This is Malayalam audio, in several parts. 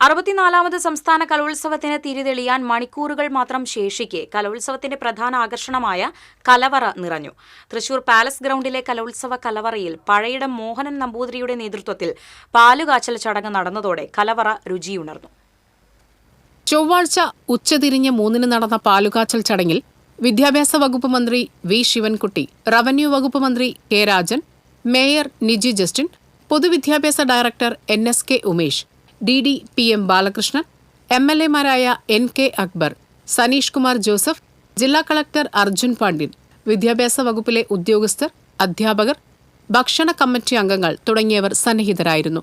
64ാമത് സംസ്ഥാന കലോത്സവത്തിന് തിരിതെളിയാൻ മണിക്കൂറുകൾ മാത്രം ശേഷിക്കെ കലോത്സവത്തിന്റെ പ്രധാന ആകർഷണമായ കലവറ നിറഞ്ഞു. തൃശൂർ പാലസ് ഗ്രൗണ്ടിലെ കലോത്സവ കലവറയിൽ പഴയിടം മോഹനൻ നമ്പൂതിരിയുടെ നേതൃത്വത്തിൽ പാലുകാച്ചൽ ചടങ്ങ് നടന്നതോടെ കലവറ രുചിയുണർന്നു. ചൊവ്വാഴ്ച ഉച്ചതിരിഞ്ഞ് 3-ന് നടന്ന പാലുകാച്ചൽ ചടങ്ങിൽ വിദ്യാഭ്യാസ വകുപ്പ് മന്ത്രി വി ശിവൻകുട്ടി, റവന്യൂ വകുപ്പ് മന്ത്രി K Rajan, mayor Niji Justin, പൊതുവിദ്യാഭ്യാസ director NSK Umesh, DD PM Balakrishnan, MLA-മാരായ NK അക്ബർ, സനീഷ് കുമാർ ജോസഫ്, ജില്ലാ കളക്ടർ അർജുൻ പാണ്ഡ്യൻ, വിദ്യാഭ്യാസ വകുപ്പിലെ ഉദ്യോഗസ്ഥർ, അധ്യാപകർ, ഭക്ഷണ കമ്മിറ്റി അംഗങ്ങൾ തുടങ്ങിയവർ സന്നിഹിതരായിരുന്നു.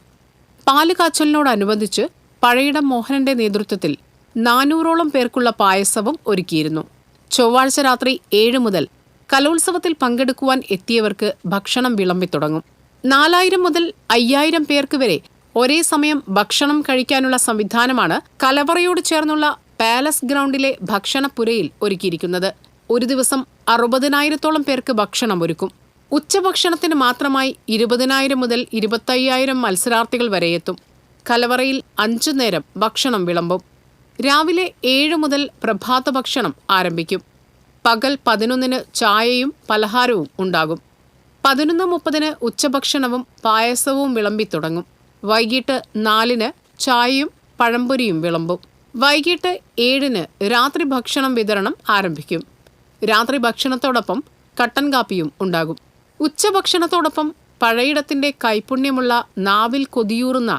പാലുകാച്ചലിനോടനുബന്ധിച്ച് പഴയിടം മോഹനന്റെ നേതൃത്വത്തിൽ 400ഓളം പേർക്കുള്ള പായസവും ഒരുക്കിയിരുന്നു. ചൊവ്വാഴ്ച രാത്രി 7 മുതൽ കലോത്സവത്തിൽ പങ്കെടുക്കുവാൻ എത്തിയവർക്ക് ഭക്ഷണം വിളമ്പിത്തുടങ്ങും. 4000 മുതൽ 5000 പേർക്ക് വരെ ഒരേ സമയം ഭക്ഷണം കഴിക്കാനുള്ള സംവിധാനമാണ് കലവറയോട് ചേർന്നുള്ള പാലസ് ഗ്രൗണ്ടിലെ ഭക്ഷണപ്പുരയിൽ ഒരുക്കിയിരിക്കുന്നത്. ഒരു ദിവസം 60,000-ഓളം പേർക്ക് ഭക്ഷണം ഒരുക്കും. ഉച്ചഭക്ഷണത്തിന് മാത്രമായി 20,000 മുതൽ 25,000 മത്സരാർത്ഥികൾ വരെയെത്തും. കലവറയിൽ 5 നേരം ഭക്ഷണം വിളമ്പും. രാവിലെ 7 മുതൽ പ്രഭാത ഭക്ഷണം ആരംഭിക്കും. പകൽ 11-ന് ചായയും പലഹാരവും ഉണ്ടാകും. 11:30-ന് ഉച്ചഭക്ഷണവും പായസവും വിളമ്പിത്തുടങ്ങും. വൈകിട്ട് 4-ന് ചായയും പഴംപൊരിയും വിളമ്പും. വൈകിട്ട് 7-ന് രാത്രി ഭക്ഷണം വിതരണം ആരംഭിക്കും. രാത്രി ഭക്ഷണത്തോടൊപ്പം കട്ടൻ കാപ്പിയും ഉണ്ടാകും. ഉച്ചഭക്ഷണത്തോടൊപ്പം പഴയിടത്തിന്റെ കൈപുണ്യമുള്ള നാവിൽ കൊതിയൂറുന്ന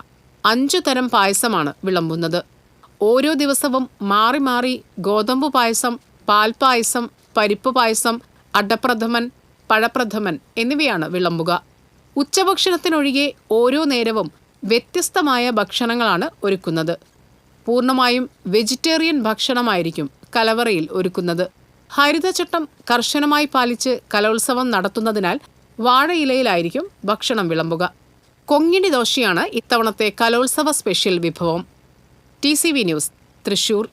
5 തരം പായസമാണ് വിളമ്പുന്നത്. ഓരോ ദിവസവും മാറി മാറി ഗോതമ്പ് പായസം, പാൽപ്പായസം, പരിപ്പ് പായസം, അടപ്രഥമൻ, പഴപ്രഥമൻ എന്നിവയാണ് വിളമ്പുക. ഉച്ചഭക്ഷണത്തിനൊഴികെ ഓരോ നേരവും വ്യത്യസ്തമായ ഭക്ഷണങ്ങളാണ് ഒരുക്കുന്നത്. പൂർണ്ണമായും വെജിറ്റേറിയൻ ഭക്ഷണമായിരിക്കും കലവറയിൽ ഒരുക്കുന്നത്. ഹരിതചട്ടം കർശനമായി പാലിച്ച് കലോത്സവം നടത്തുന്നതിനാൽ വാഴയിലയിലായിരിക്കും ഭക്ഷണം വിളമ്പുക. കൊങ്ങിണി ദോശയാണ് ഇത്തവണത്തെ കലോത്സവ സ്പെഷ്യൽ വിഭവം. TCV news, Thrissur.